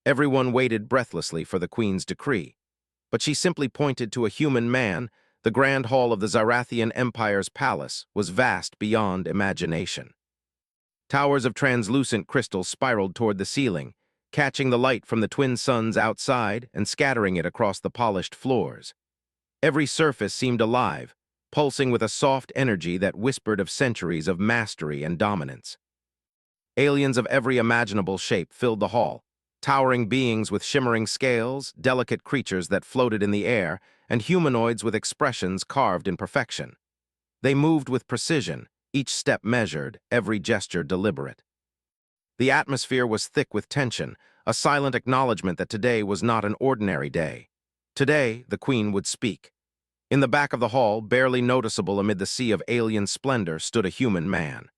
Everyone waited breathlessly for the queen's decree, but she simply pointed to a human man. The grand hall of the Zarathian Empire's palace was vast beyond imagination. Towers of translucent crystal spiraled toward the ceiling, catching the light from the twin suns outside and scattering it across the polished floors. Every surface seemed alive, pulsing with a soft energy that whispered of centuries of mastery and dominance. Aliens of every imaginable shape filled the hall, towering beings with shimmering scales, delicate creatures that floated in the air, and humanoids with expressions carved in perfection. They moved with precision, each step measured, every gesture deliberate. The atmosphere was thick with tension, a silent acknowledgement that today was not an ordinary day. Today, the queen would speak. In the back of the hall, barely noticeable amid the sea of alien splendor, stood a human man.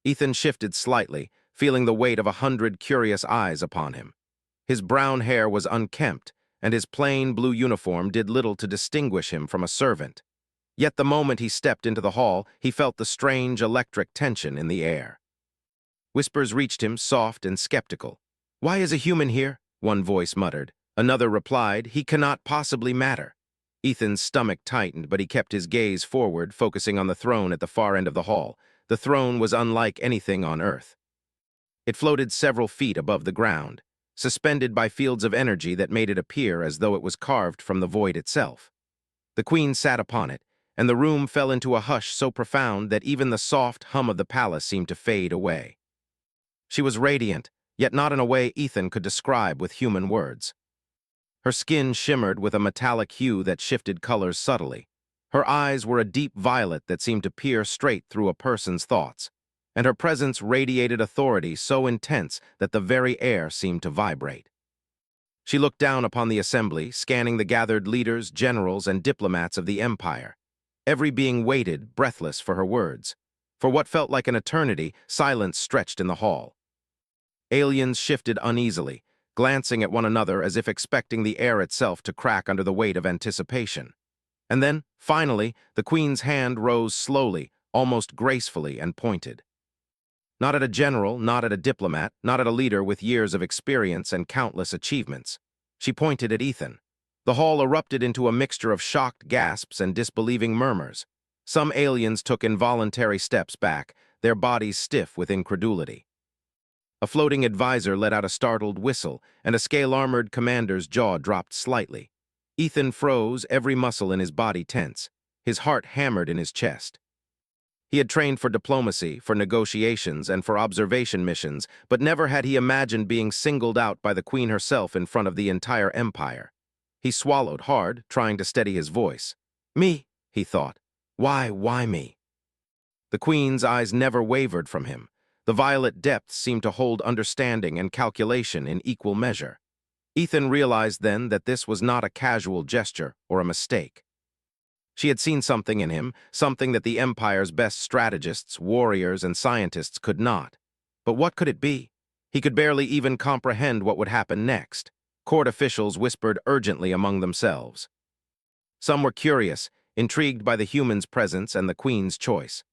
Ethan shifted slightly, feeling the weight of 100 curious eyes upon him. His brown hair was unkempt, and his plain blue uniform did little to distinguish him from a servant. Yet the moment he stepped into the hall, he felt the strange electric tension in the air. Whispers reached him, soft and skeptical. "Why is a human here?" one voice muttered. Another replied, "He cannot possibly matter." Ethan's stomach tightened, but he kept his gaze forward, focusing on the throne at the far end of the hall. The throne was unlike anything on Earth. It floated several feet above the ground, suspended by fields of energy that made it appear as though it was carved from the void itself. The queen sat upon it, and the room fell into a hush so profound that even the soft hum of the palace seemed to fade away. She was radiant, yet not in a way Ethan could describe with human words. Her skin shimmered with a metallic hue that shifted colors subtly. Her eyes were a deep violet that seemed to peer straight through a person's thoughts, and her presence radiated authority so intense that the very air seemed to vibrate. She looked down upon the assembly, scanning the gathered leaders, generals, and diplomats of the empire. Every being waited, breathless, for her words. For what felt like an eternity, silence stretched in the hall. Aliens shifted uneasily, glancing at one another as if expecting the air itself to crack under the weight of anticipation. And then, finally, the queen's hand rose slowly, almost gracefully, and pointed. Not at a general, not at a diplomat, not at a leader with years of experience and countless achievements. She pointed at Ethan. The hall erupted into a mixture of shocked gasps and disbelieving murmurs. Some aliens took involuntary steps back, their bodies stiff with incredulity. A floating advisor let out a startled whistle, and a scale-armored commander's jaw dropped slightly. Ethan froze, every muscle in his body tense. His heart hammered in his chest. He had trained for diplomacy, for negotiations, and for observation missions, but never had he imagined being singled out by the queen herself in front of the entire empire. He swallowed hard, trying to steady his voice. "Me," he thought. Why me?" The queen's eyes never wavered from him. The violet depths seemed to hold understanding and calculation in equal measure. Ethan realized then that this was not a casual gesture or a mistake. She had seen something in him, something that the Empire's best strategists, warriors, and scientists could not. But what could it be? He could barely even comprehend what would happen next. Court officials whispered urgently among themselves. Some were curious, intrigued by the human's presence and the queen's choice.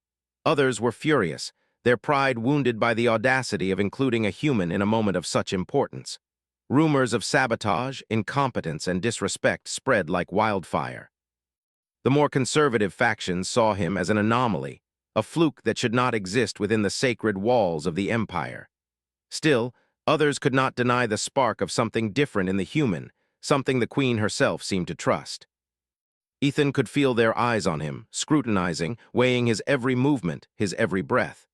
Others were furious, their pride wounded by the audacity of including a human in a moment of such importance. Rumors of sabotage, incompetence, and disrespect spread like wildfire. The more conservative factions saw him as an anomaly, a fluke that should not exist within the sacred walls of the empire. Still, others could not deny the spark of something different in the human, something the queen herself seemed to trust. Ethan could feel their eyes on him, scrutinizing, weighing his every movement, his every breath.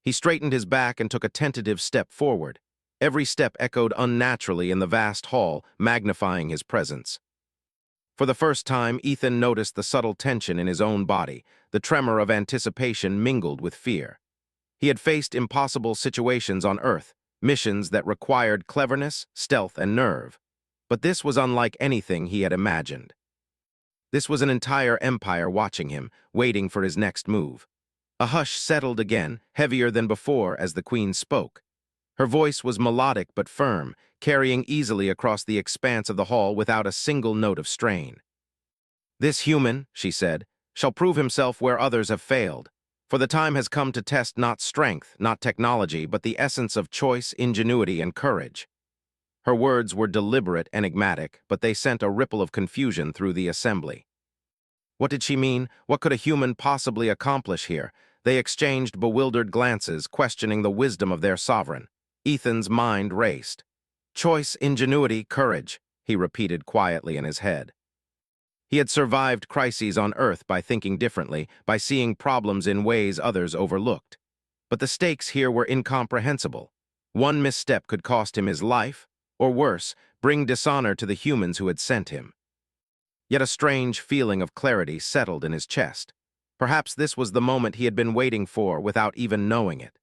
He straightened his back and took a tentative step forward. Every step echoed unnaturally in the vast hall, magnifying his presence. For the first time, Ethan noticed the subtle tension in his own body, the tremor of anticipation mingled with fear. He had faced impossible situations on Earth, missions that required cleverness, stealth, and nerve. But this was unlike anything he had imagined. This was an entire empire watching him, waiting for his next move. A hush settled again, heavier than before, as the queen spoke. Her voice was melodic but firm, carrying easily across the expanse of the hall without a single note of strain. "This human," she said, "shall prove himself where others have failed. For the time has come to test not strength, not technology, but the essence of choice, ingenuity, and courage." Her words were deliberate, enigmatic, but they sent a ripple of confusion through the assembly. What did she mean? What could a human possibly accomplish here? They exchanged bewildered glances, questioning the wisdom of their sovereign. Ethan's mind raced. Choice, ingenuity, courage, he repeated quietly in his head. He had survived crises on Earth by thinking differently, by seeing problems in ways others overlooked. But the stakes here were incomprehensible. One misstep could cost him his life, or worse, bring dishonor to the humans who had sent him. Yet a strange feeling of clarity settled in his chest. Perhaps this was the moment he had been waiting for without even knowing it.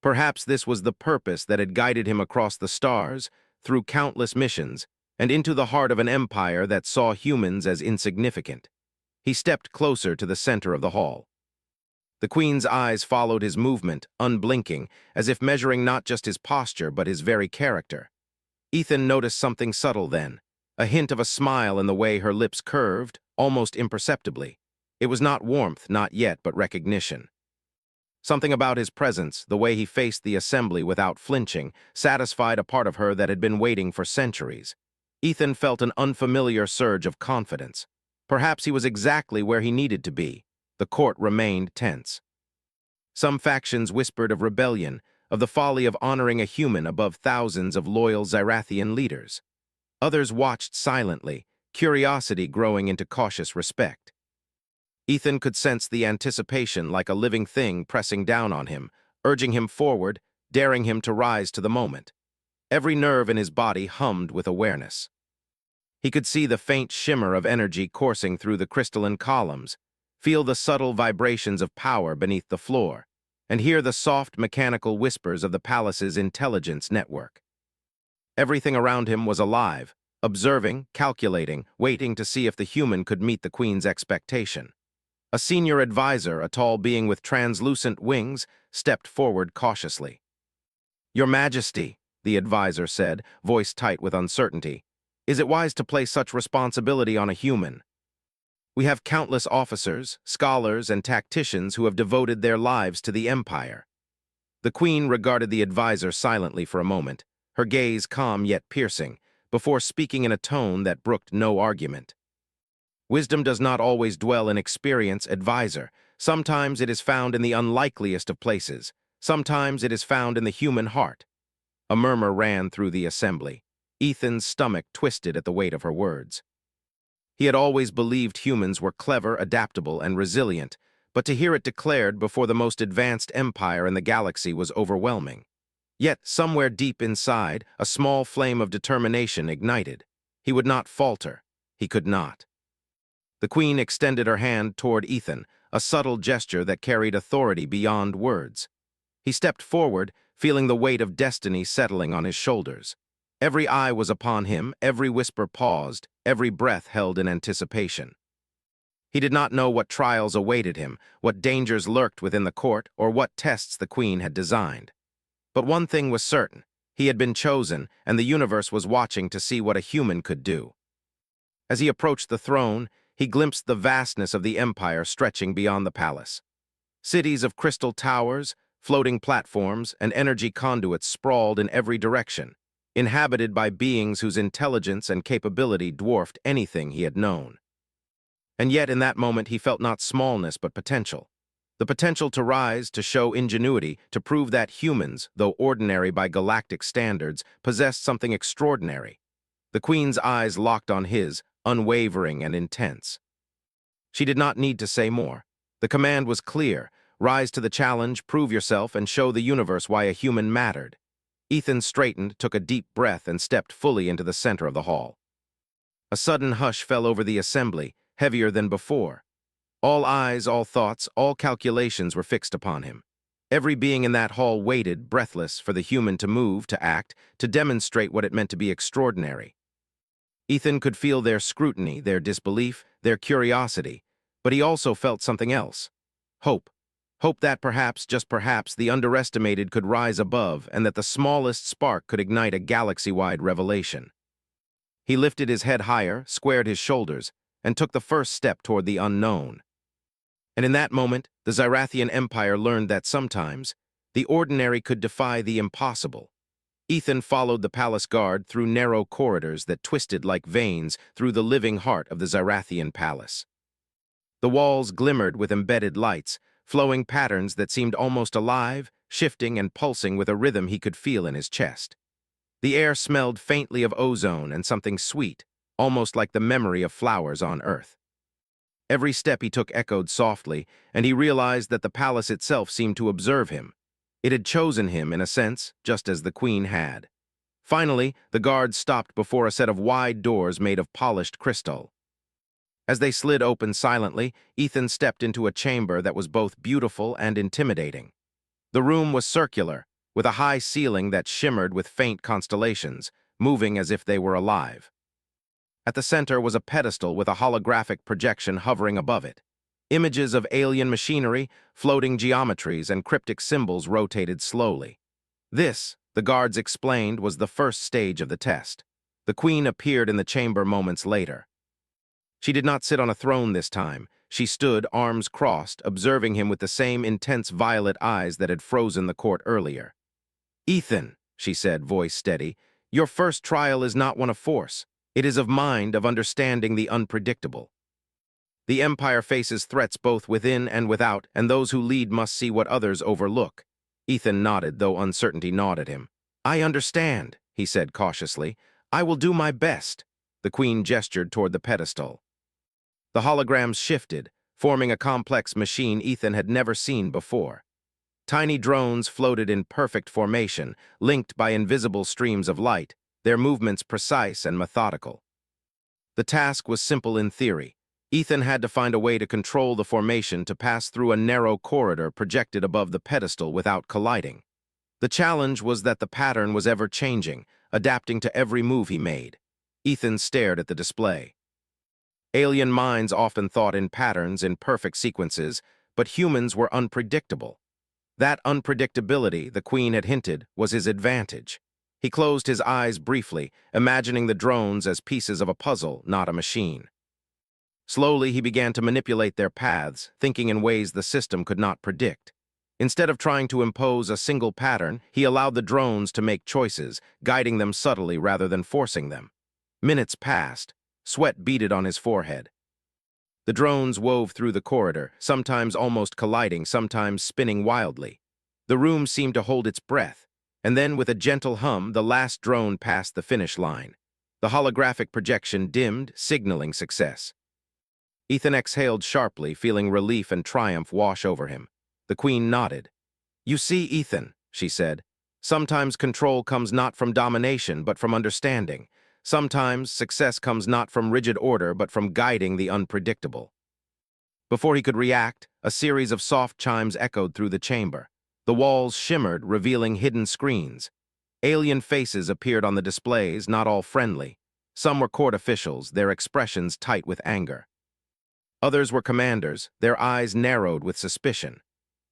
Perhaps this was the purpose that had guided him across the stars, through countless missions, and into the heart of an empire that saw humans as insignificant. He stepped closer to the center of the hall. The Queen's eyes followed his movement, unblinking, as if measuring not just his posture but his very character. Ethan noticed something subtle then, a hint of a smile in the way her lips curved, almost imperceptibly. It was not warmth, not yet, but recognition. Something about his presence, the way he faced the assembly without flinching, satisfied a part of her that had been waiting for centuries. Ethan felt an unfamiliar surge of confidence. Perhaps he was exactly where he needed to be. The court remained tense. Some factions whispered of rebellion, of the folly of honoring a human above thousands of loyal Zyrathian leaders. Others watched silently, curiosity growing into cautious respect. Ethan could sense the anticipation like a living thing pressing down on him, urging him forward, daring him to rise to the moment. Every nerve in his body hummed with awareness. He could see the faint shimmer of energy coursing through the crystalline columns, feel the subtle vibrations of power beneath the floor, and hear the soft mechanical whispers of the palace's intelligence network. Everything around him was alive, observing, calculating, waiting to see if the human could meet the Queen's expectation. A senior advisor, a tall being with translucent wings, stepped forward cautiously. "Your Majesty," the advisor said, voice tight with uncertainty, "is it wise to place such responsibility on a human? We have countless officers, scholars, and tacticians who have devoted their lives to the Empire." The Queen regarded the advisor silently for a moment, her gaze calm yet piercing, before speaking in a tone that brooked no argument. "Wisdom does not always dwell in experience, advisor. Sometimes it is found in the unlikeliest of places. Sometimes it is found in the human heart." A murmur ran through the assembly. Ethan's stomach twisted at the weight of her words. He had always believed humans were clever, adaptable, and resilient, but to hear it declared before the most advanced empire in the galaxy was overwhelming. Yet, somewhere deep inside, a small flame of determination ignited. He would not falter. He could not. The Queen extended her hand toward Ethan, a subtle gesture that carried authority beyond words. He stepped forward, feeling the weight of destiny settling on his shoulders. Every eye was upon him, every whisper paused, every breath held in anticipation. He did not know what trials awaited him, what dangers lurked within the court, or what tests the Queen had designed. But one thing was certain: he had been chosen, and the universe was watching to see what a human could do. As he approached the throne, he glimpsed the vastness of the empire stretching beyond the palace. Cities of crystal towers, floating platforms, and energy conduits sprawled in every direction, inhabited by beings whose intelligence and capability dwarfed anything he had known. And yet in that moment he felt not smallness but potential. The potential to rise, to show ingenuity, to prove that humans, though ordinary by galactic standards, possessed something extraordinary. The Queen's eyes locked on his, unwavering and intense. She did not need to say more. The command was clear: rise to the challenge, prove yourself, and show the universe why a human mattered. Ethan straightened, took a deep breath, and stepped fully into the center of the hall. A sudden hush fell over the assembly, heavier than before. All eyes, all thoughts, all calculations were fixed upon him. Every being in that hall waited, breathless, for the human to move, to act, to demonstrate what it meant to be extraordinary. Ethan could feel their scrutiny, their disbelief, their curiosity, but he also felt something else: hope. Hope that perhaps, just perhaps, the underestimated could rise above, and that the smallest spark could ignite a galaxy-wide revelation. He lifted his head higher, squared his shoulders, and took the first step toward the unknown. And in that moment, the Zyrathian Empire learned that sometimes the ordinary could defy the impossible. Ethan followed the palace guard through narrow corridors that twisted like veins through the living heart of the Zarathian palace. The walls glimmered with embedded lights, flowing patterns that seemed almost alive, shifting and pulsing with a rhythm he could feel in his chest. The air smelled faintly of ozone and something sweet, almost like the memory of flowers on Earth. Every step he took echoed softly, and he realized that the palace itself seemed to observe him. It had chosen him, in a sense, just as the queen had. Finally, the guards stopped before a set of wide doors made of polished crystal. As they slid open silently, Ethan stepped into a chamber that was both beautiful and intimidating. The room was circular, with a high ceiling that shimmered with faint constellations, moving as if they were alive. At the center was a pedestal with a holographic projection hovering above it. Images of alien machinery, floating geometries, and cryptic symbols rotated slowly. This, the guards explained, was the first stage of the test. The queen appeared in the chamber moments later. She did not sit on a throne this time. She stood, arms crossed, observing him with the same intense violet eyes that had frozen the court earlier. "Ethan," she said, voice steady, "your first trial is not one of force. It is of mind, of understanding the unpredictable. The Empire faces threats both within and without, and those who lead must see what others overlook." Ethan nodded, though uncertainty gnawed at him. "I understand," he said cautiously. "I will do my best." The queen gestured toward the pedestal. The holograms shifted, forming a complex machine Ethan had never seen before. Tiny drones floated in perfect formation, linked by invisible streams of light, their movements precise and methodical. The task was simple in theory. Ethan had to find a way to control the formation to pass through a narrow corridor projected above the pedestal without colliding. The challenge was that the pattern was ever-changing, adapting to every move he made. Ethan stared at the display. Alien minds often thought in patterns, in perfect sequences, but humans were unpredictable. That unpredictability, the queen had hinted, was his advantage. He closed his eyes briefly, imagining the drones as pieces of a puzzle, not a machine. Slowly, he began to manipulate their paths, thinking in ways the system could not predict. Instead of trying to impose a single pattern, he allowed the drones to make choices, guiding them subtly rather than forcing them. Minutes passed. Sweat beaded on his forehead. The drones wove through the corridor, sometimes almost colliding, sometimes spinning wildly. The room seemed to hold its breath, and then with a gentle hum, the last drone passed the finish line. The holographic projection dimmed, signaling success. Ethan exhaled sharply, feeling relief and triumph wash over him. The queen nodded. "You see, Ethan," she said, "sometimes control comes not from domination, but from understanding. Sometimes success comes not from rigid order, but from guiding the unpredictable." Before he could react, a series of soft chimes echoed through the chamber. The walls shimmered, revealing hidden screens. Alien faces appeared on the displays, not all friendly. Some were court officials, their expressions tight with anger. Others were commanders, their eyes narrowed with suspicion.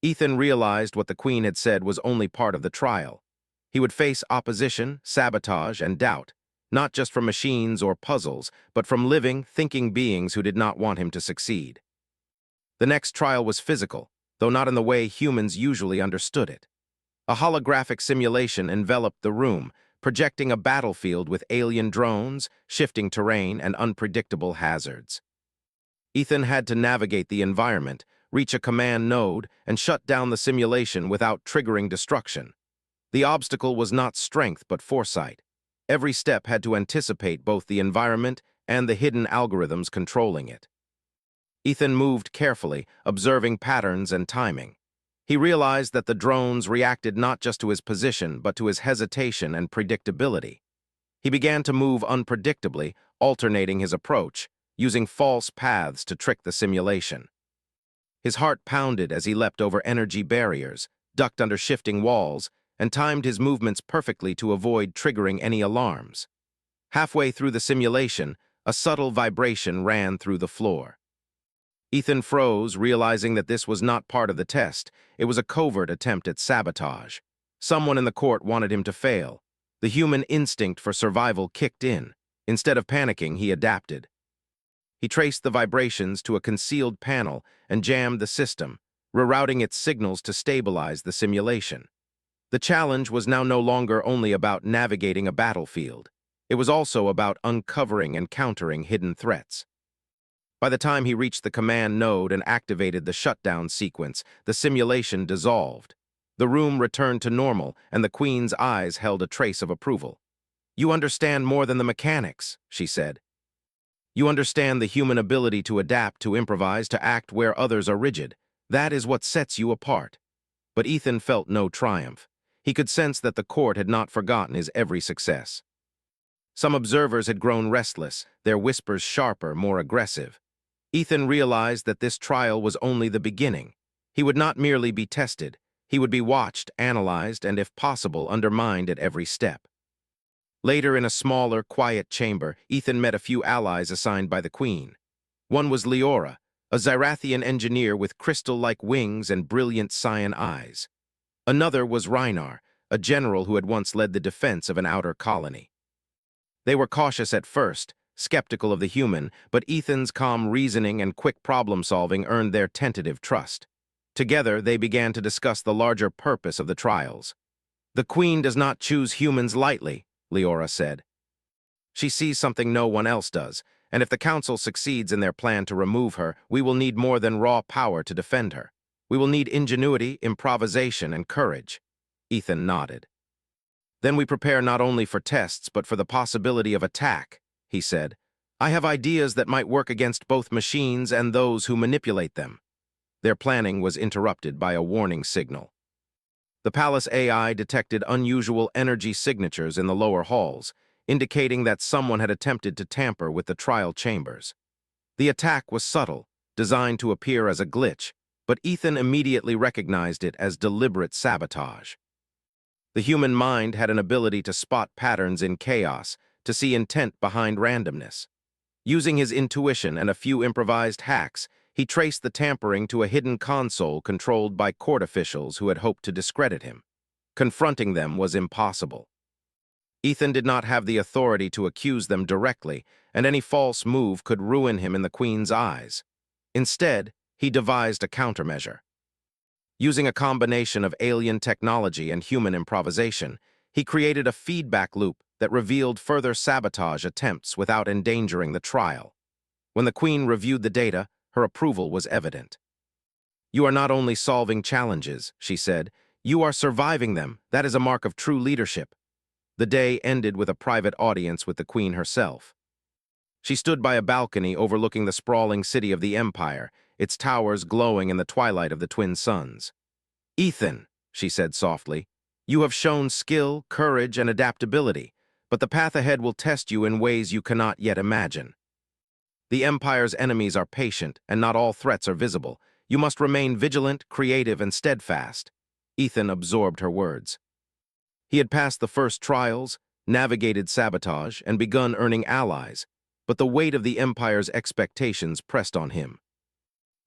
Ethan realized what the queen had said was only part of the trial. He would face opposition, sabotage, and doubt, not just from machines or puzzles, but from living, thinking beings who did not want him to succeed. The next trial was physical, though not in the way humans usually understood it. A holographic simulation enveloped the room, projecting a battlefield with alien drones, shifting terrain, and unpredictable hazards. Ethan had to navigate the environment, reach a command node, and shut down the simulation without triggering destruction. The obstacle was not strength but foresight. Every step had to anticipate both the environment and the hidden algorithms controlling it. Ethan moved carefully, observing patterns and timing. He realized that the drones reacted not just to his position, but to his hesitation and predictability. He began to move unpredictably, alternating his approach, using false paths to trick the simulation. His heart pounded as he leapt over energy barriers, ducked under shifting walls, and timed his movements perfectly to avoid triggering any alarms. Halfway through the simulation, a subtle vibration ran through the floor. Ethan froze, realizing that this was not part of the test. It was a covert attempt at sabotage. Someone in the court wanted him to fail. The human instinct for survival kicked in. Instead of panicking, he adapted. He traced the vibrations to a concealed panel and jammed the system, rerouting its signals to stabilize the simulation. The challenge was now no longer only about navigating a battlefield. It was also about uncovering and countering hidden threats. By the time he reached the command node and activated the shutdown sequence, the simulation dissolved. The room returned to normal, and the Queen's eyes held a trace of approval. "You understand more than the mechanics," she said. "You understand the human ability to adapt, to improvise, to act where others are rigid. That is what sets you apart." But Ethan felt no triumph. He could sense that the court had not forgotten his every success. Some observers had grown restless, their whispers sharper, more aggressive. Ethan realized that this trial was only the beginning. He would not merely be tested. He would be watched, analyzed, and if possible, undermined at every step. Later, in a smaller, quiet chamber, Ethan met a few allies assigned by the Queen. One was Leora, a Zyrathian engineer with crystal-like wings and brilliant cyan eyes. Another was Reinar, a general who had once led the defense of an outer colony. They were cautious at first, skeptical of the human, but Ethan's calm reasoning and quick problem-solving earned their tentative trust. Together, they began to discuss the larger purpose of the trials. "The Queen does not choose humans lightly," Leora said. "She sees something no one else does, and if the Council succeeds in their plan to remove her, we will need more than raw power to defend her. We will need ingenuity, improvisation, and courage." Ethan nodded. "Then we prepare not only for tests, but for the possibility of attack," he said. "I have ideas that might work against both machines and those who manipulate them." Their planning was interrupted by a warning signal. The palace AI detected unusual energy signatures in the lower halls, indicating that someone had attempted to tamper with the trial chambers. The attack was subtle, designed to appear as a glitch, but Ethan immediately recognized it as deliberate sabotage. The human mind had an ability to spot patterns in chaos, to see intent behind randomness. Using his intuition and a few improvised hacks, he traced the tampering to a hidden console controlled by court officials who had hoped to discredit him. Confronting them was impossible. Ethan did not have the authority to accuse them directly, and any false move could ruin him in the Queen's eyes. Instead, he devised a countermeasure. Using a combination of alien technology and human improvisation, he created a feedback loop that revealed further sabotage attempts without endangering the trial. When the Queen reviewed the data, her approval was evident. "You are not only solving challenges," she said, "you are surviving them. That is a mark of true leadership." The day ended with a private audience with the Queen herself. She stood by a balcony overlooking the sprawling city of the Empire, its towers glowing in the twilight of the twin suns. "Ethan," she said softly, "you have shown skill, courage, and adaptability, but the path ahead will test you in ways you cannot yet imagine. The Empire's enemies are patient, and not all threats are visible. You must remain vigilant, creative, and steadfast." Ethan absorbed her words. He had passed the first trials, navigated sabotage, and begun earning allies, but the weight of the Empire's expectations pressed on him.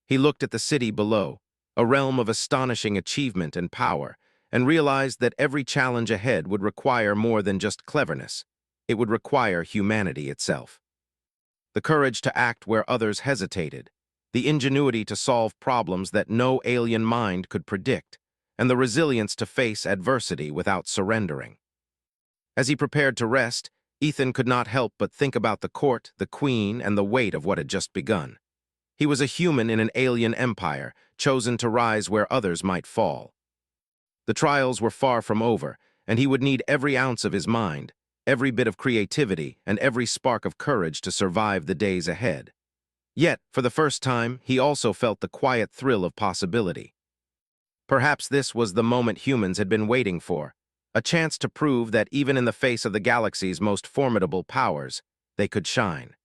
He looked at the city below, a realm of astonishing achievement and power, and realized that every challenge ahead would require more than just cleverness. It would require humanity itself. The courage to act where others hesitated, the ingenuity to solve problems that no alien mind could predict, and the resilience to face adversity without surrendering. As he prepared to rest, Ethan could not help but think about the court, the Queen, and the weight of what had just begun. He was a human in an alien empire, chosen to rise where others might fall. The trials were far from over, and he would need every ounce of his mind, every bit of creativity, and every spark of courage to survive the days ahead. Yet, for the first time, he also felt the quiet thrill of possibility. Perhaps this was the moment humans had been waiting for, a chance to prove that even in the face of the galaxy's most formidable powers, they could shine.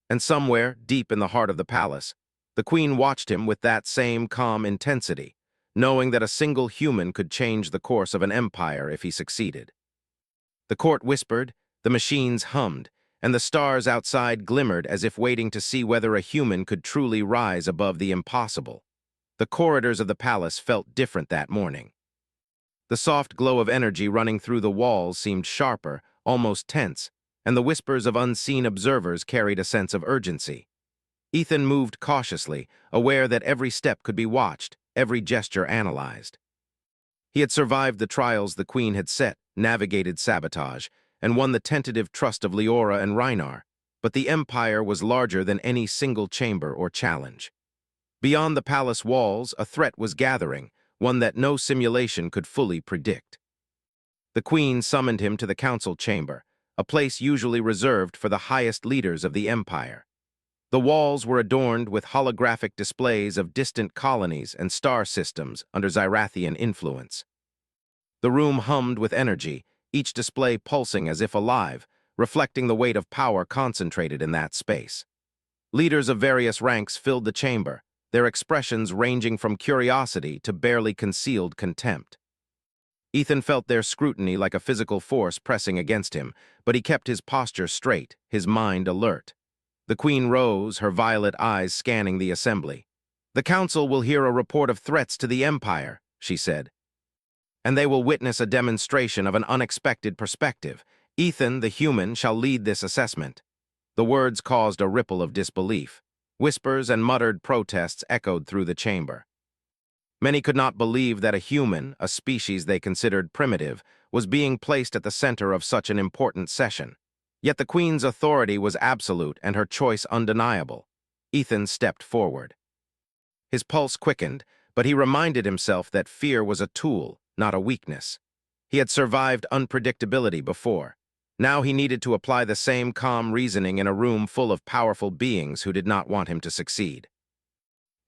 And somewhere, deep in the heart of the palace, the Queen watched him with that same calm intensity, knowing that a single human could change the course of an empire if he succeeded. The court whispered, the machines hummed, and the stars outside glimmered as if waiting to see whether a human could truly rise above the impossible. The corridors of the palace felt different that morning. The soft glow of energy running through the walls seemed sharper, almost tense, and the whispers of unseen observers carried a sense of urgency. Ethan moved cautiously, aware that every step could be watched, every gesture analyzed. He had survived the trials the Queen had set, navigated sabotage, and won the tentative trust of Leora and Reinar, but the Empire was larger than any single chamber or challenge. Beyond the palace walls, a threat was gathering, one that no simulation could fully predict. The Queen summoned him to the council chamber, a place usually reserved for the highest leaders of the Empire. The walls were adorned with holographic displays of distant colonies and star systems under Zyrathian influence. The room hummed with energy, each display pulsing as if alive, reflecting the weight of power concentrated in that space. Leaders of various ranks filled the chamber, their expressions ranging from curiosity to barely concealed contempt. Ethan felt their scrutiny like a physical force pressing against him, but he kept his posture straight, his mind alert. The Queen rose, her violet eyes scanning the assembly. "The Council will hear a report of threats to the Empire," she said, "and they will witness a demonstration of an unexpected perspective. Ethan, the human, shall lead this assessment." The words caused a ripple of disbelief. Whispers and muttered protests echoed through the chamber. Many could not believe that a human, a species they considered primitive, was being placed at the center of such an important session. Yet the Queen's authority was absolute and her choice undeniable. Ethan stepped forward. His pulse quickened, but he reminded himself that fear was a tool, not a weakness. He had survived unpredictability before. Now he needed to apply the same calm reasoning in a room full of powerful beings who did not want him to succeed.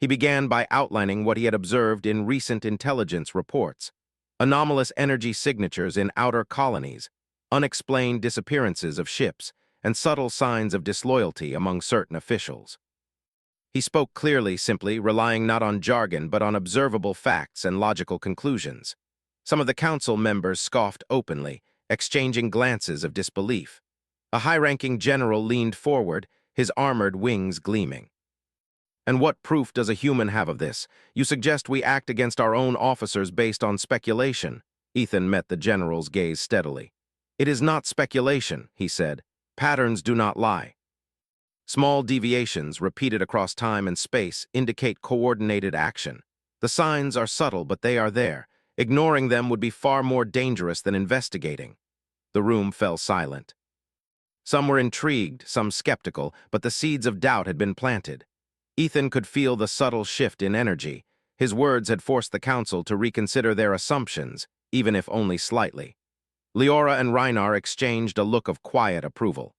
He began by outlining what he had observed in recent intelligence reports: anomalous energy signatures in outer colonies, unexplained disappearances of ships, and subtle signs of disloyalty among certain officials. He spoke clearly, simply, relying not on jargon but on observable facts and logical conclusions. Some of the council members scoffed openly, exchanging glances of disbelief. A high-ranking general leaned forward, his armored wings gleaming. "And what proof does a human have of this? You suggest we act against our own officers based on speculation." Ethan met the general's gaze steadily. "It is not speculation," he said. "Patterns do not lie. Small deviations, repeated across time and space, indicate coordinated action. The signs are subtle, but they are there. Ignoring them would be far more dangerous than investigating." The room fell silent. Some were intrigued, some skeptical, but the seeds of doubt had been planted. Ethan could feel the subtle shift in energy. His words had forced the council to reconsider their assumptions, even if only slightly. Leora and Reinar exchanged a look of quiet approval.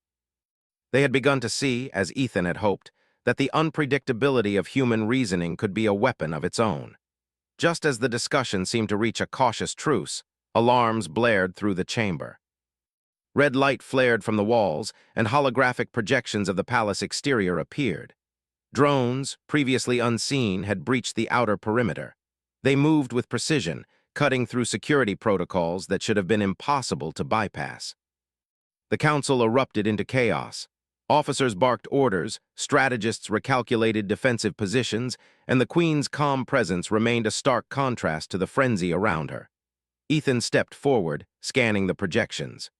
They had begun to see, as Ethan had hoped, that the unpredictability of human reasoning could be a weapon of its own. Just as the discussion seemed to reach a cautious truce, alarms blared through the chamber. Red light flared from the walls, and holographic projections of the palace exterior appeared. Drones, previously unseen, had breached the outer perimeter. They moved with precision, cutting through security protocols that should have been impossible to bypass. The council erupted into chaos. Officers barked orders, strategists recalculated defensive positions, and the Queen's calm presence remained a stark contrast to the frenzy around her. Ethan stepped forward, scanning the projections.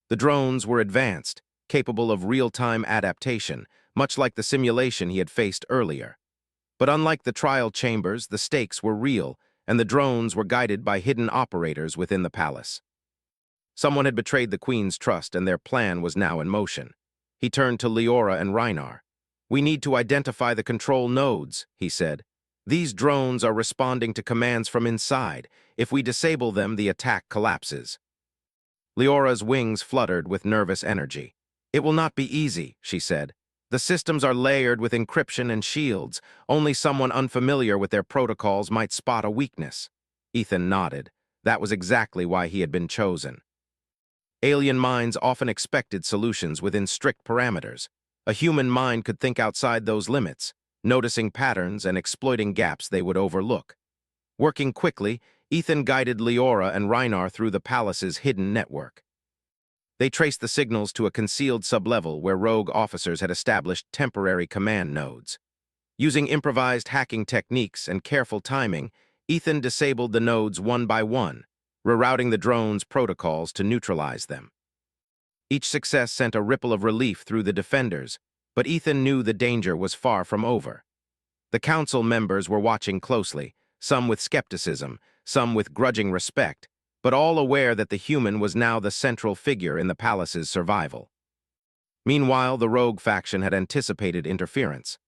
The drones were advanced, capable of real-time adaptation, much like the simulation he had faced earlier. But unlike the trial chambers, the stakes were real, and the drones were guided by hidden operators within the palace. Someone had betrayed the Queen's trust, and their plan was now in motion. He turned to Leora and Reinar. "We need to identify the control nodes," he said. "These drones are responding to commands from inside. If we disable them, the attack collapses." Leora's wings fluttered with nervous energy. "It will not be easy," she said. "The systems are layered with encryption and shields. Only someone unfamiliar with their protocols might spot a weakness." Ethan nodded. That was exactly why he had been chosen. Alien minds often expected solutions within strict parameters. A human mind could think outside those limits, noticing patterns and exploiting gaps they would overlook. Working quickly, Ethan guided Leora and Reinar through the palace's hidden network. They traced the signals to a concealed sublevel where rogue officers had established temporary command nodes. Using improvised hacking techniques and careful timing, Ethan disabled the nodes one by one, rerouting the drones' protocols to neutralize them. Each success sent a ripple of relief through the defenders, but Ethan knew the danger was far from over. The council members were watching closely, some with skepticism, some with grudging respect, but all aware that the human was now the central figure in the palace's survival. Meanwhile, the rogue faction had anticipated interference.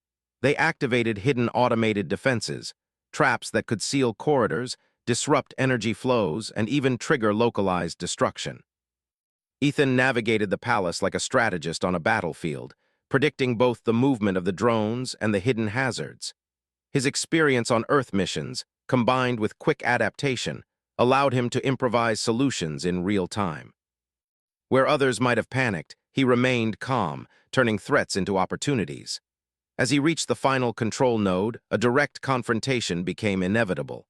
They activated hidden automated defenses, traps that could seal corridors, disrupt energy flows, and even trigger localized destruction. Ethan navigated the palace like a strategist on a battlefield, predicting both the movement of the drones and the hidden hazards. His experience on Earth missions, combined with quick adaptation, allowed him to improvise solutions in real time. Where others might have panicked, he remained calm, turning threats into opportunities. As he reached the final control node, a direct confrontation became inevitable.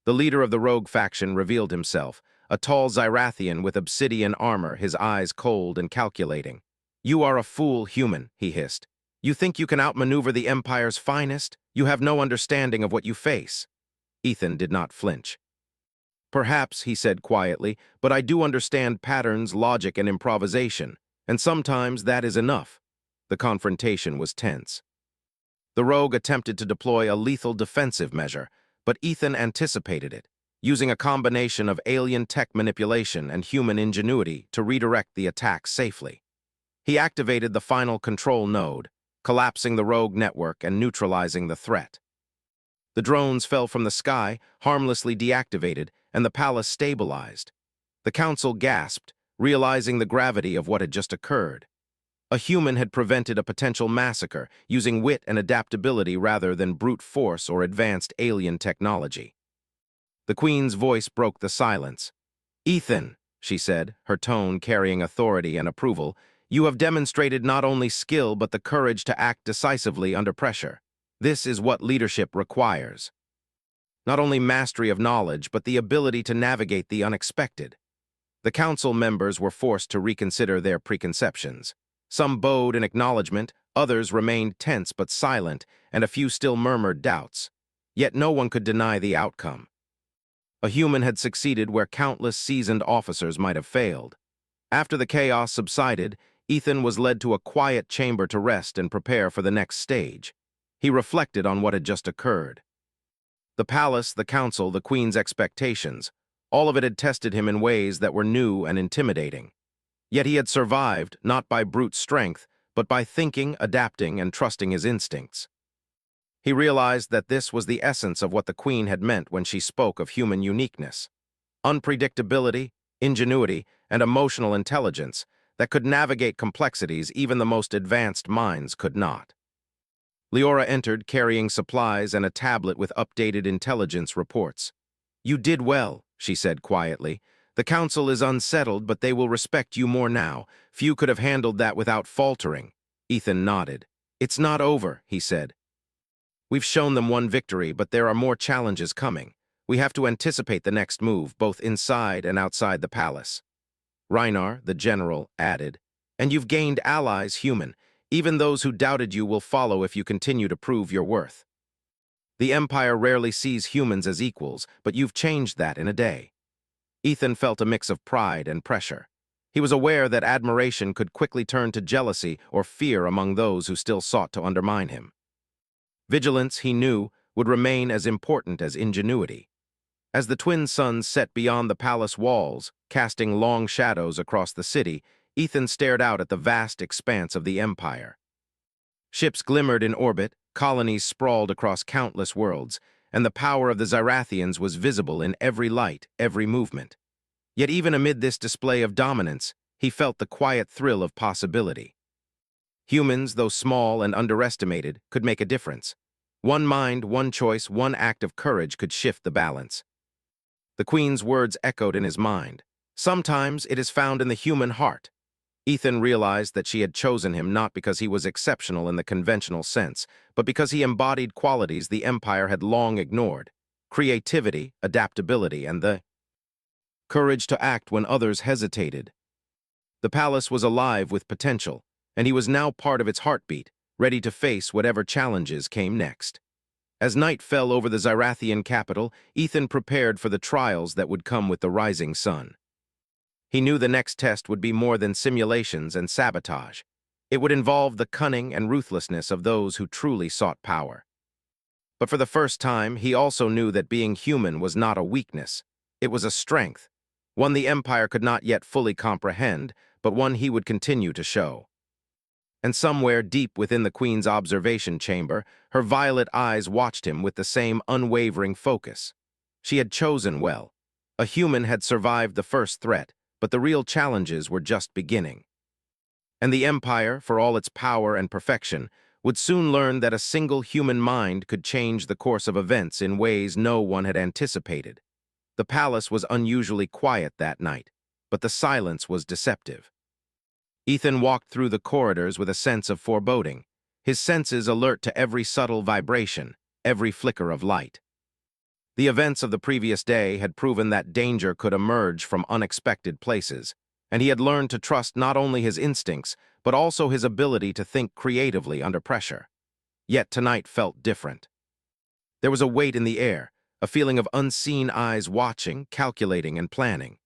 The leader of the rogue faction revealed himself, a tall Zyrathian with obsidian armor, his eyes cold and calculating. "You are a fool human," he hissed. "You think you can outmaneuver the Empire's finest? You have no understanding of what you face." Ethan did not flinch. "Perhaps," he said quietly, "but I do understand patterns, logic, and improvisation, and sometimes that is enough." The confrontation was tense. The rogue attempted to deploy a lethal defensive measure, but Ethan anticipated it, using a combination of alien tech manipulation and human ingenuity to redirect the attack safely. He activated the final control node, collapsing the rogue network and neutralizing the threat. The drones fell from the sky, harmlessly deactivated, and the palace stabilized. The council gasped, realizing the gravity of what had just occurred. A human had prevented a potential massacre, using wit and adaptability rather than brute force or advanced alien technology. The Queen's voice broke the silence. "Ethan," she said, her tone carrying authority and approval, "you have demonstrated not only skill but the courage to act decisively under pressure. This is what leadership requires. Not only mastery of knowledge, but the ability to navigate the unexpected." The council members were forced to reconsider their preconceptions. Some bowed in acknowledgement, others remained tense but silent, and a few still murmured doubts. Yet no one could deny the outcome. A human had succeeded where countless seasoned officers might have failed. After the chaos subsided, Ethan was led to a quiet chamber to rest and prepare for the next stage. He reflected on what had just occurred. The palace, the council, the Queen's expectations, all of it had tested him in ways that were new and intimidating. Yet he had survived, not by brute strength, but by thinking, adapting, and trusting his instincts. He realized that this was the essence of what the Queen had meant when she spoke of human uniqueness. Unpredictability, ingenuity, and emotional intelligence that could navigate complexities even the most advanced minds could not. Leora entered carrying supplies and a tablet with updated intelligence reports. "You did well," she said quietly. "The council is unsettled, but they will respect you more now. Few could have handled that without faltering." Ethan nodded. "It's not over," he said. "We've shown them one victory, but there are more challenges coming. We have to anticipate the next move, both inside and outside the palace." Reinar, the general, added, "And you've gained allies, human. Even those who doubted you will follow if you continue to prove your worth. The Empire rarely sees humans as equals, but you've changed that in a day." Ethan felt a mix of pride and pressure. He was aware that admiration could quickly turn to jealousy or fear among those who still sought to undermine him. Vigilance, he knew, would remain as important as ingenuity. As the twin suns set beyond the palace walls, casting long shadows across the city, Ethan stared out at the vast expanse of the Empire. Ships glimmered in orbit, colonies sprawled across countless worlds, and the power of the Zyrathians was visible in every light, every movement. Yet even amid this display of dominance, he felt the quiet thrill of possibility. Humans, though small and underestimated, could make a difference. One mind, one choice, one act of courage could shift the balance. The Queen's words echoed in his mind. Sometimes it is found in the human heart. Ethan realized that she had chosen him not because he was exceptional in the conventional sense, but because he embodied qualities the Empire had long ignored: creativity, adaptability, and the courage to act when others hesitated. The palace was alive with potential, and he was now part of its heartbeat, ready to face whatever challenges came next. As night fell over the Zyrathian capital, Ethan prepared for the trials that would come with the rising sun. He knew the next test would be more than simulations and sabotage. It would involve the cunning and ruthlessness of those who truly sought power. But for the first time, he also knew that being human was not a weakness. It was a strength, one the Empire could not yet fully comprehend, but one he would continue to show. And somewhere deep within the Queen's observation chamber, her violet eyes watched him with the same unwavering focus. She had chosen well. A human had survived the first threat, but the real challenges were just beginning. And the Empire, for all its power and perfection, would soon learn that a single human mind could change the course of events in ways no one had anticipated. The palace was unusually quiet that night, but the silence was deceptive. Ethan walked through the corridors with a sense of foreboding, his senses alert to every subtle vibration, every flicker of light. The events of the previous day had proven that danger could emerge from unexpected places, and he had learned to trust not only his instincts, but also his ability to think creatively under pressure. Yet tonight felt different. There was a weight in the air, a feeling of unseen eyes watching, calculating, and planning.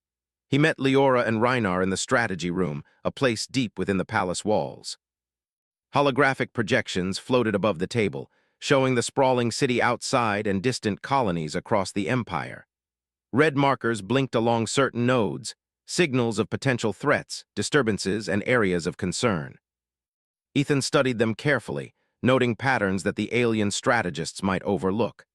He met Leora and Reinar in the strategy room, a place deep within the palace walls. Holographic projections floated above the table, showing the sprawling city outside and distant colonies across the Empire. Red markers blinked along certain nodes, signals of potential threats, disturbances, and areas of concern. Ethan studied them carefully, noting patterns that the alien strategists might overlook.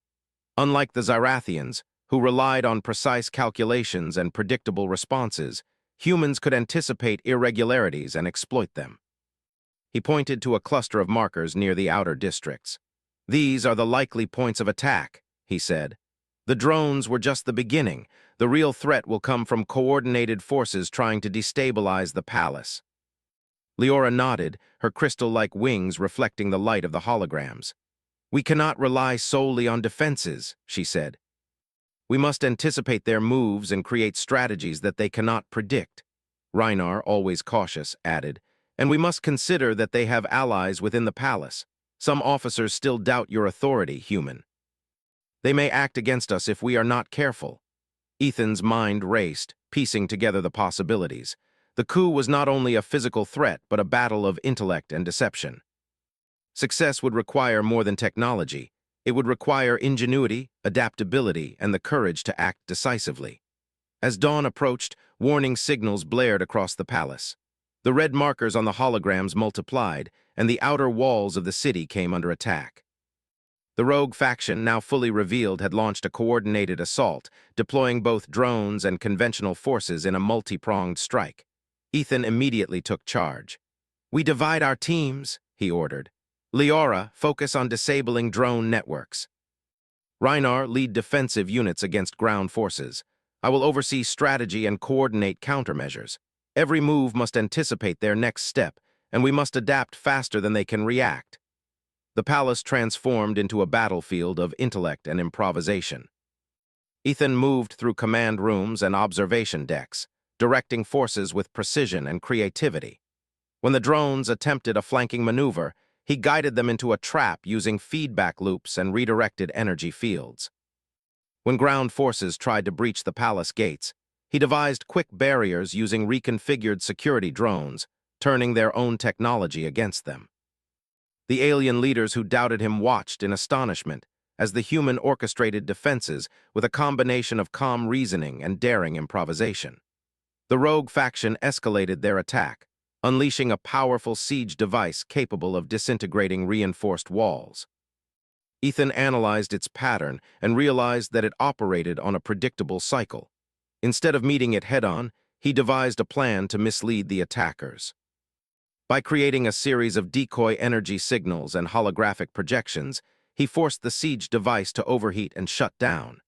Unlike the Zyrathians, who relied on precise calculations and predictable responses, humans could anticipate irregularities and exploit them. He pointed to a cluster of markers near the outer districts. "These are the likely points of attack," he said. "The drones were just the beginning. The real threat will come from coordinated forces trying to destabilize the palace." Leora nodded, her crystal-like wings reflecting the light of the holograms. "We cannot rely solely on defenses," she said. "We must anticipate their moves and create strategies that they cannot predict." Reinar, always cautious, added, "And we must consider that they have allies within the palace. Some officers still doubt your authority, human. They may act against us if we are not careful." Ethan's mind raced, piecing together the possibilities. The coup was not only a physical threat, but a battle of intellect and deception. Success would require more than technology. It would require ingenuity, adaptability, and the courage to act decisively. As dawn approached, warning signals blared across the palace. The red markers on the holograms multiplied, and the outer walls of the city came under attack. The rogue faction, now fully revealed, had launched a coordinated assault, deploying both drones and conventional forces in a multi-pronged strike. Ethan immediately took charge. "We divide our teams," he ordered. "Leora, focus on disabling drone networks. Reinar, lead defensive units against ground forces. I will oversee strategy and coordinate countermeasures. Every move must anticipate their next step, and we must adapt faster than they can react." The palace transformed into a battlefield of intellect and improvisation. Ethan moved through command rooms and observation decks, directing forces with precision and creativity. When the drones attempted a flanking maneuver, he guided them into a trap using feedback loops and redirected energy fields. When ground forces tried to breach the palace gates, he devised quick barriers using reconfigured security drones, turning their own technology against them. The alien leaders who doubted him watched in astonishment as the human orchestrated defenses with a combination of calm reasoning and daring improvisation. The rogue faction escalated their attack, unleashing a powerful siege device capable of disintegrating reinforced walls. Ethan analyzed its pattern and realized that it operated on a predictable cycle. Instead of meeting it head-on, he devised a plan to mislead the attackers. By creating a series of decoy energy signals and holographic projections, he forced the siege device to overheat and shut down.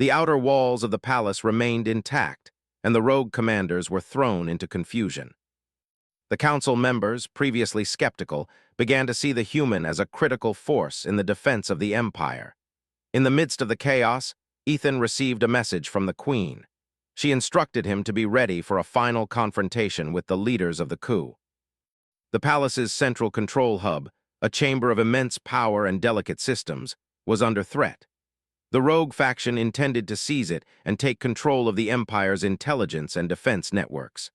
The outer walls of the palace remained intact, and the rogue commanders were thrown into confusion. The council members, previously skeptical, began to see the human as a critical force in the defense of the Empire. In the midst of the chaos, Ethan received a message from the Queen. She instructed him to be ready for a final confrontation with the leaders of the coup. The palace's central control hub, a chamber of immense power and delicate systems, was under threat. The rogue faction intended to seize it and take control of the Empire's intelligence and defense networks.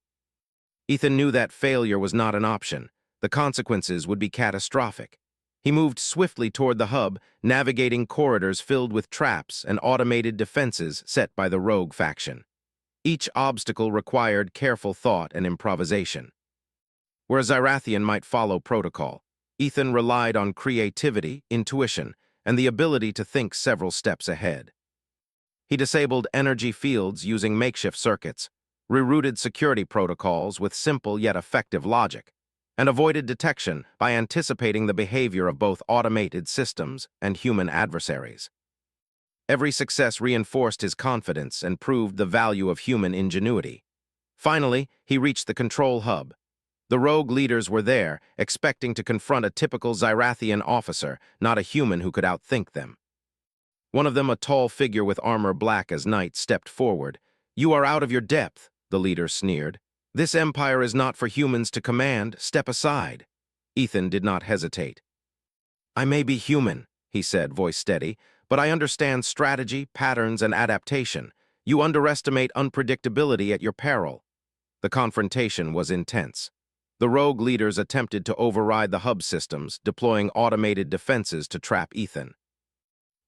Ethan knew that failure was not an option. The consequences would be catastrophic. He moved swiftly toward the hub, navigating corridors filled with traps and automated defenses set by the rogue faction. Each obstacle required careful thought and improvisation. Where a Zyrathian might follow protocol, Ethan relied on creativity, intuition, and the ability to think several steps ahead. He disabled energy fields using makeshift circuits, rerouted security protocols with simple yet effective logic, and avoided detection by anticipating the behavior of both automated systems and human adversaries. Every success reinforced his confidence and proved the value of human ingenuity. Finally, he reached the control hub. The rogue leaders were there, expecting to confront a typical Zyrathian officer, not a human who could outthink them. One of them, a tall figure with armor black as night, stepped forward. "You are out of your depth," the leader sneered. "This empire is not for humans to command. Step aside." Ethan did not hesitate. "I may be human," he said, voice steady, "but I understand strategy, patterns, and adaptation. You underestimate unpredictability at your peril." The confrontation was intense. The rogue leaders attempted to override the hub systems, deploying automated defenses to trap Ethan.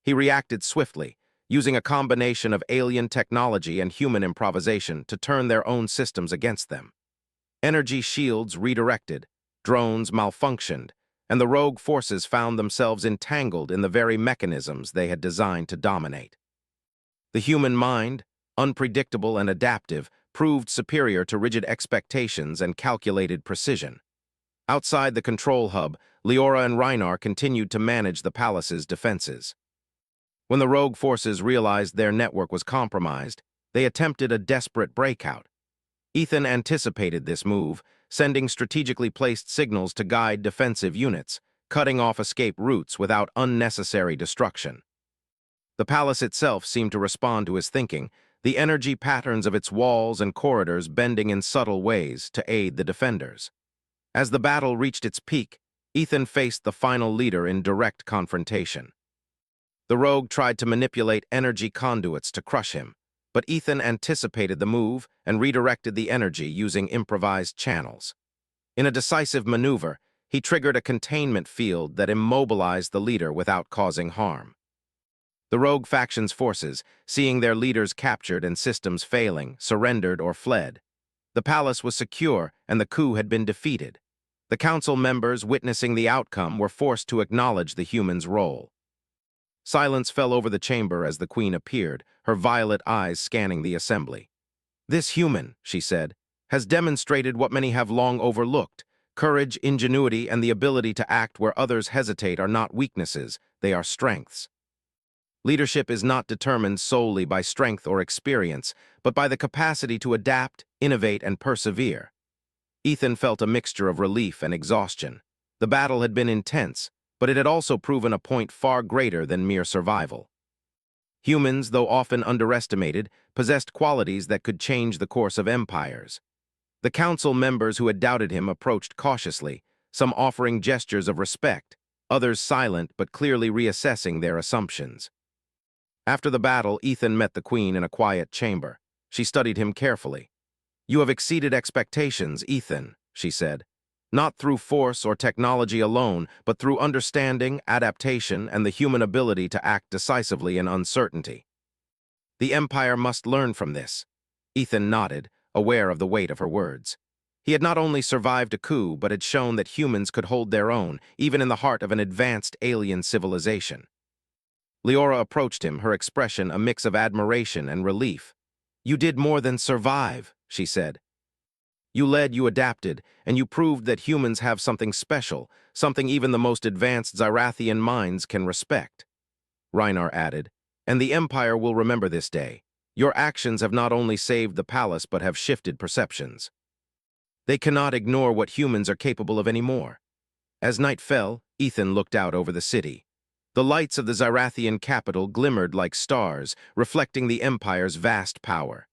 He reacted swiftly, using a combination of alien technology and human improvisation to turn their own systems against them. Energy shields redirected, drones malfunctioned, and the rogue forces found themselves entangled in the very mechanisms they had designed to dominate. The human mind, unpredictable and adaptive, proved superior to rigid expectations and calculated precision. Outside the control hub, Leora and Reinar continued to manage the palace's defenses. When the rogue forces realized their network was compromised, they attempted a desperate breakout. Ethan anticipated this move, sending strategically placed signals to guide defensive units, cutting off escape routes without unnecessary destruction. The palace itself seemed to respond to his thinking, the energy patterns of its walls and corridors bending in subtle ways to aid the defenders. As the battle reached its peak, Ethan faced the final leader in direct confrontation. The rogue tried to manipulate energy conduits to crush him, but Ethan anticipated the move and redirected the energy using improvised channels. In a decisive maneuver, he triggered a containment field that immobilized the leader without causing harm. The rogue faction's forces, seeing their leaders captured and systems failing, surrendered or fled. The palace was secure and the coup had been defeated. The council members, witnessing the outcome, were forced to acknowledge the human's role. Silence fell over the chamber as the queen appeared, her violet eyes scanning the assembly. "This human," she said, "has demonstrated what many have long overlooked. Courage, ingenuity, and the ability to act where others hesitate are not weaknesses, they are strengths. Leadership is not determined solely by strength or experience, but by the capacity to adapt, innovate, and persevere." Ethan felt a mixture of relief and exhaustion. The battle had been intense, but it had also proven a point far greater than mere survival. Humans, though often underestimated, possessed qualities that could change the course of empires. The council members who had doubted him approached cautiously, some offering gestures of respect, others silent but clearly reassessing their assumptions. After the battle, Ethan met the queen in a quiet chamber. She studied him carefully. "You have exceeded expectations, Ethan," she said. "Not through force or technology alone, but through understanding, adaptation, and the human ability to act decisively in uncertainty. The Empire must learn from this." Ethan nodded, aware of the weight of her words. He had not only survived a coup, but had shown that humans could hold their own, even in the heart of an advanced alien civilization. Leora approached him, her expression a mix of admiration and relief. "You did more than survive," she said. "You led, you adapted, and you proved that humans have something special, something even the most advanced Zyrathian minds can respect." Reinar added, "And the Empire will remember this day. Your actions have not only saved the palace but have shifted perceptions. They cannot ignore what humans are capable of anymore." As night fell, Ethan looked out over the city. The lights of the Zyrathian capital glimmered like stars, reflecting the Empire's vast power.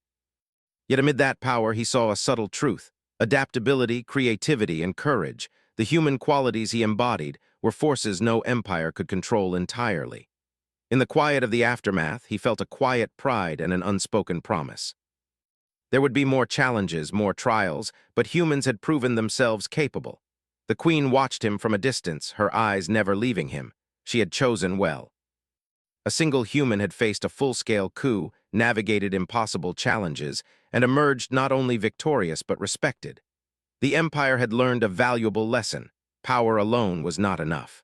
Yet amid that power he saw a subtle truth. Adaptability, creativity, and courage, the human qualities he embodied, were forces no empire could control entirely. In the quiet of the aftermath, he felt a quiet pride and an unspoken promise. There would be more challenges, more trials, but humans had proven themselves capable. The queen watched him from a distance, her eyes never leaving him. She had chosen well. A single human had faced a full-scale coup, navigated impossible challenges, and emerged not only victorious but respected. The empire had learned a valuable lesson. Power alone was not enough.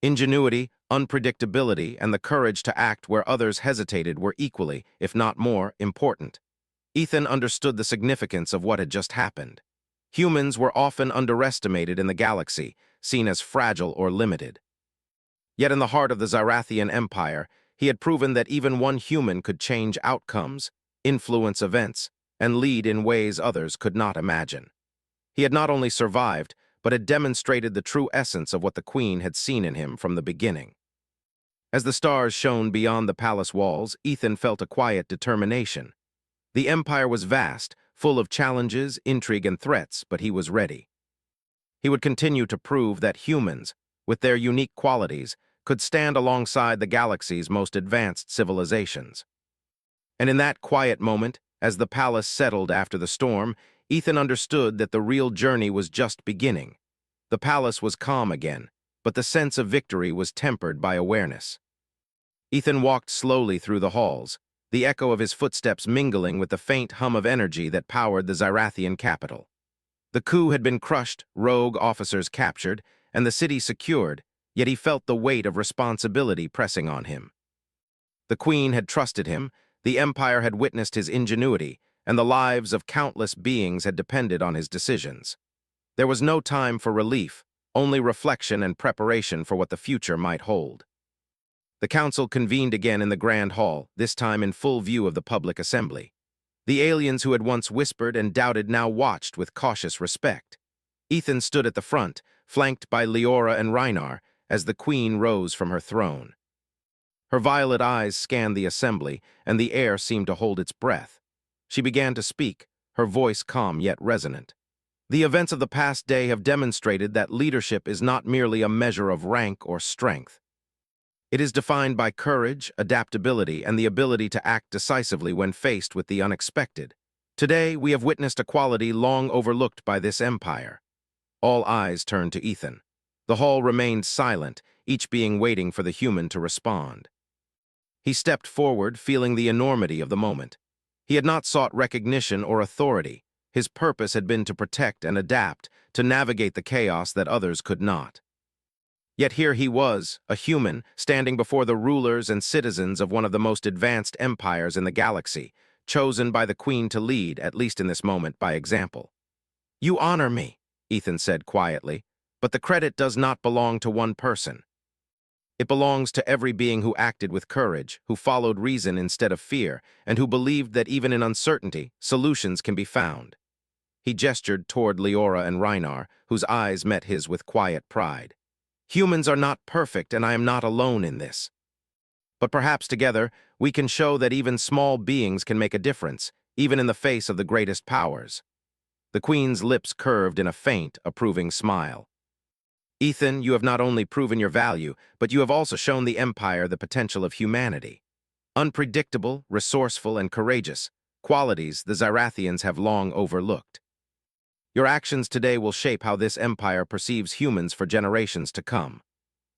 Ingenuity, unpredictability, and the courage to act where others hesitated were equally, if not more, important. Ethan understood the significance of what had just happened. Humans were often underestimated in the galaxy, seen as fragile or limited. Yet in the heart of the Xirathian Empire, he had proven that even one human could change outcomes, influence events, and lead in ways others could not imagine. He had not only survived, but had demonstrated the true essence of what the Queen had seen in him from the beginning. As the stars shone beyond the palace walls, Ethan felt a quiet determination. The Empire was vast, full of challenges, intrigue, and threats, but he was ready. He would continue to prove that humans, with their unique qualities, could stand alongside the galaxy's most advanced civilizations. And in that quiet moment, as the palace settled after the storm, Ethan understood that the real journey was just beginning. The palace was calm again, but the sense of victory was tempered by awareness. Ethan walked slowly through the halls, the echo of his footsteps mingling with the faint hum of energy that powered the Xirathian capital. The coup had been crushed, rogue officers captured, and the city secured, yet he felt the weight of responsibility pressing on him. The Queen had trusted him, the Empire had witnessed his ingenuity, and the lives of countless beings had depended on his decisions. There was no time for relief, only reflection and preparation for what the future might hold. The council convened again in the Grand Hall, this time in full view of the public assembly. The aliens who had once whispered and doubted now watched with cautious respect. Ethan stood at the front, flanked by Leora and Reinar, as the Queen rose from her throne. Her violet eyes scanned the assembly, and the air seemed to hold its breath. She began to speak, her voice calm yet resonant. The events of the past day have demonstrated that leadership is not merely a measure of rank or strength. It is defined by courage, adaptability, and the ability to act decisively when faced with the unexpected. Today, we have witnessed a quality long overlooked by this empire. All eyes turned to Ethan. The hall remained silent, each being waiting for the human to respond. He stepped forward, feeling the enormity of the moment. He had not sought recognition or authority. His purpose had been to protect and adapt, to navigate the chaos that others could not. Yet here he was, a human, standing before the rulers and citizens of one of the most advanced empires in the galaxy, chosen by the Queen to lead, at least in this moment, by example. "You honor me," Ethan said quietly, "but the credit does not belong to one person. It belongs to every being who acted with courage, who followed reason instead of fear, and who believed that even in uncertainty, solutions can be found." He gestured toward Leora and Reinar, whose eyes met his with quiet pride. "Humans are not perfect, and I am not alone in this. But perhaps together, we can show that even small beings can make a difference, even in the face of the greatest powers." The Queen's lips curved in a faint, approving smile. "Ethan, you have not only proven your value, but you have also shown the Empire the potential of humanity. Unpredictable, resourceful, and courageous, qualities the Xirathians have long overlooked. Your actions today will shape how this empire perceives humans for generations to come."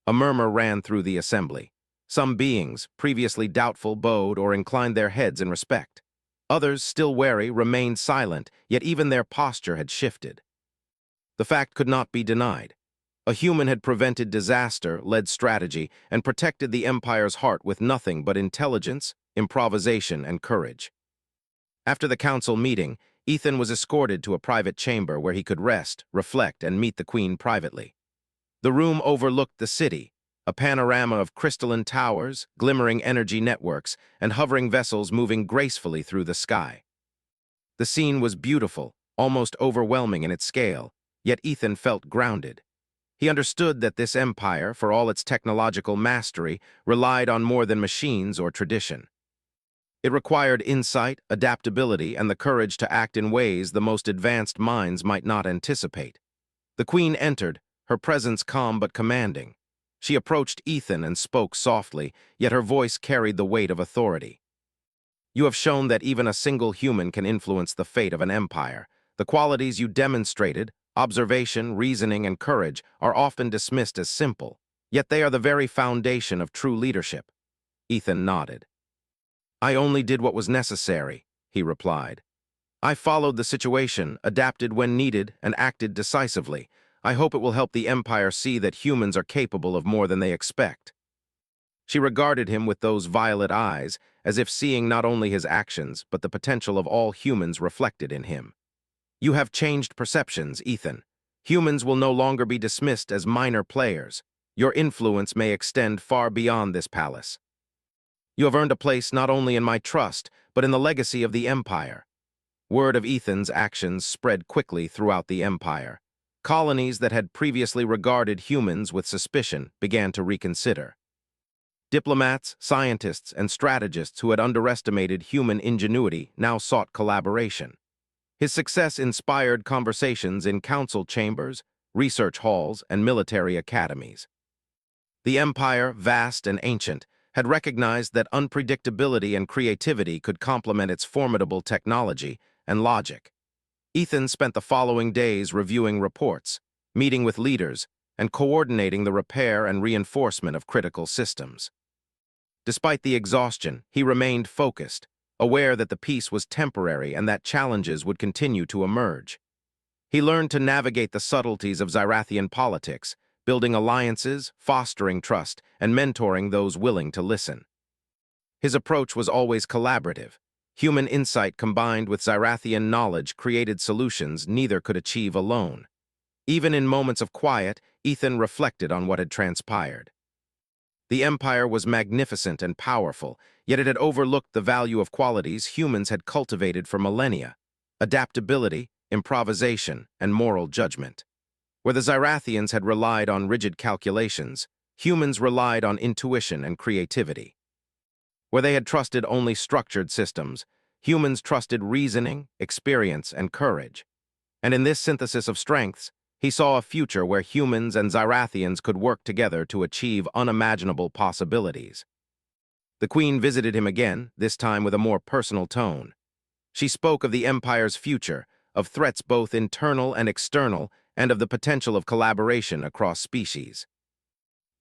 A murmur ran through the assembly. Some beings, previously doubtful, bowed or inclined their heads in respect. Others, still wary, remained silent, yet even their posture had shifted. The fact could not be denied. A human had prevented disaster, led strategy, and protected the empire's heart with nothing but intelligence, improvisation, and courage. After the council meeting, Ethan was escorted to a private chamber where he could rest, reflect, and meet the Queen privately. The room overlooked the city, a panorama of crystalline towers, glimmering energy networks, and hovering vessels moving gracefully through the sky. The scene was beautiful, almost overwhelming in its scale, yet Ethan felt grounded. He understood that this empire, for all its technological mastery, relied on more than machines or tradition. It required insight, adaptability, and the courage to act in ways the most advanced minds might not anticipate. The Queen entered, her presence calm but commanding. She approached Ethan and spoke softly, yet her voice carried the weight of authority. "You have shown that even a single human can influence the fate of an empire. The qualities you demonstrated, Observation, reasoning, and courage are often dismissed as simple, yet they are the very foundation of true leadership. Ethan nodded. "I only did what was necessary," he replied. "I followed the situation, adapted when needed, and acted decisively. I hope it will help the Empire see that humans are capable of more than they expect." She regarded him with those violet eyes, as if seeing not only his actions, but the potential of all humans reflected in him. "You have changed perceptions, Ethan. Humans will no longer be dismissed as minor players. Your influence may extend far beyond this palace. You have earned a place not only in my trust, but in the legacy of the Empire." Word of Ethan's actions spread quickly throughout the Empire. Colonies that had previously regarded humans with suspicion began to reconsider. Diplomats, scientists, and strategists who had underestimated human ingenuity now sought collaboration. His success inspired conversations in council chambers, research halls, and military academies. The empire, vast and ancient, had recognized that unpredictability and creativity could complement its formidable technology and logic. Ethan spent the following days reviewing reports, meeting with leaders, and coordinating the repair and reinforcement of critical systems. Despite the exhaustion, he remained focused, aware that the peace was temporary and that challenges would continue to emerge. He learned to navigate the subtleties of Zyrathian politics, building alliances, fostering trust, and mentoring those willing to listen. His approach was always collaborative. Human insight combined with Zyrathian knowledge created solutions neither could achieve alone. Even in moments of quiet, Ethan reflected on what had transpired. The Empire was magnificent and powerful, yet it had overlooked the value of qualities humans had cultivated for millennia: adaptability, improvisation, and moral judgment. Where the Zyrathians had relied on rigid calculations, humans relied on intuition and creativity. Where they had trusted only structured systems, humans trusted reasoning, experience, and courage. And in this synthesis of strengths, he saw a future where humans and Zyrathians could work together to achieve unimaginable possibilities. The Queen visited him again, this time with a more personal tone. She spoke of the Empire's future, of threats both internal and external, and of the potential of collaboration across species.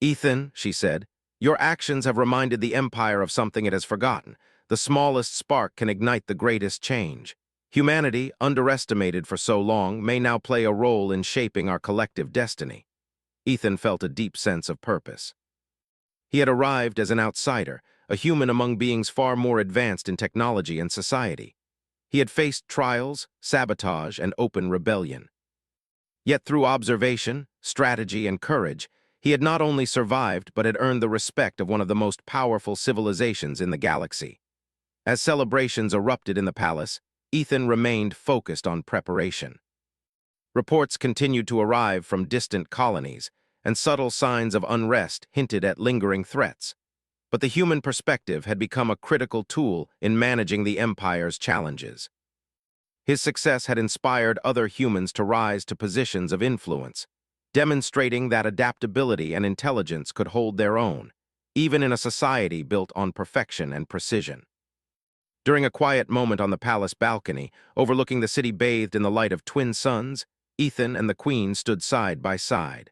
"Ethan," she said, "your actions have reminded the Empire of something it has forgotten. The smallest spark can ignite the greatest change. Humanity, underestimated for so long, may now play a role in shaping our collective destiny." Ethan felt a deep sense of purpose. He had arrived as an outsider, a human among beings far more advanced in technology and society. He had faced trials, sabotage, and open rebellion. Yet through observation, strategy, and courage, he had not only survived but had earned the respect of one of the most powerful civilizations in the galaxy. As celebrations erupted in the palace, Ethan remained focused on preparation. Reports continued to arrive from distant colonies, and subtle signs of unrest hinted at lingering threats. But the human perspective had become a critical tool in managing the Empire's challenges. His success had inspired other humans to rise to positions of influence, demonstrating that adaptability and intelligence could hold their own, even in a society built on perfection and precision. During a quiet moment on the palace balcony, overlooking the city bathed in the light of twin suns, Ethan and the Queen stood side by side.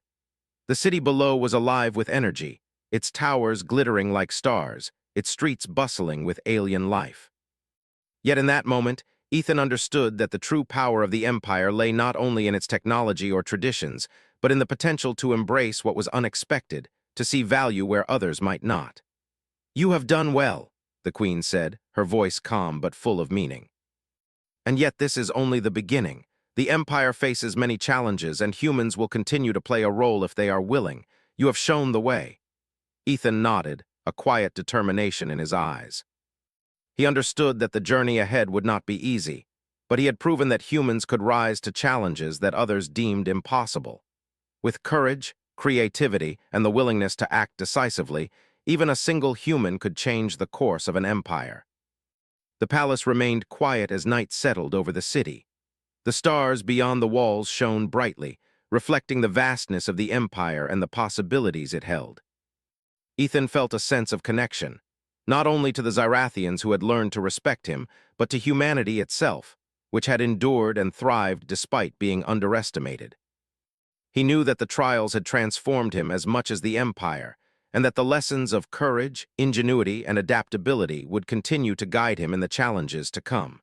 The city below was alive with energy, its towers glittering like stars, its streets bustling with alien life. Yet in that moment, Ethan understood that the true power of the Empire lay not only in its technology or traditions, but in the potential to embrace what was unexpected, to see value where others might not. "You have done well," the Queen said, her voice calm but full of meaning. "And yet this is only the beginning. The Empire faces many challenges, and humans will continue to play a role if they are willing. You have shown the way." Ethan nodded, a quiet determination in his eyes. He understood that the journey ahead would not be easy, but he had proven that humans could rise to challenges that others deemed impossible. With courage, creativity, and the willingness to act decisively, even a single human could change the course of an empire. The palace remained quiet as night settled over the city. The stars beyond the walls shone brightly, reflecting the vastness of the empire and the possibilities it held. Ethan felt a sense of connection, not only to the Zyrathians who had learned to respect him, but to humanity itself, which had endured and thrived despite being underestimated. He knew that the trials had transformed him as much as the Empire, and that the lessons of courage, ingenuity, and adaptability would continue to guide him in the challenges to come.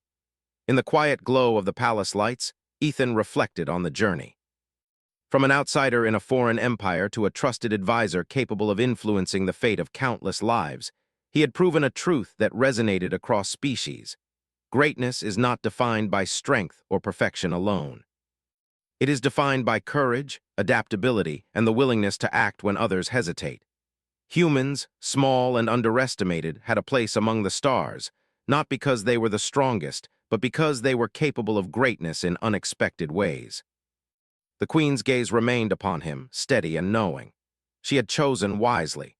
In the quiet glow of the palace lights, Ethan reflected on the journey. From an outsider in a foreign empire to a trusted advisor capable of influencing the fate of countless lives, he had proven a truth that resonated across species. Greatness is not defined by strength or perfection alone. It is defined by courage, adaptability, and the willingness to act when others hesitate. Humans, small and underestimated, had a place among the stars, not because they were the strongest, but because they were capable of greatness in unexpected ways. The Queen's gaze remained upon him, steady and knowing. She had chosen wisely.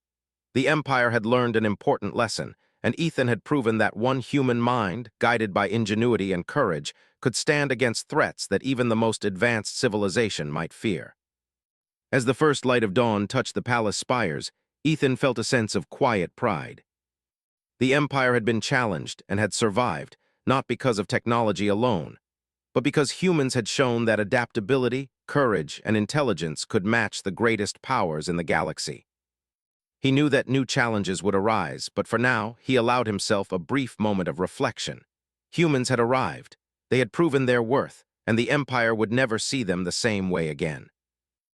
The Empire had learned an important lesson, and Ethan had proven that one human mind, guided by ingenuity and courage, could stand against threats that even the most advanced civilization might fear. As the first light of dawn touched the palace spires, Ethan felt a sense of quiet pride. The Empire had been challenged and had survived, not because of technology alone, but because humans had shown that adaptability, courage, and intelligence could match the greatest powers in the galaxy. He knew that new challenges would arise, but for now, he allowed himself a brief moment of reflection. Humans had arrived. They had proven their worth, and the Empire would never see them the same way again.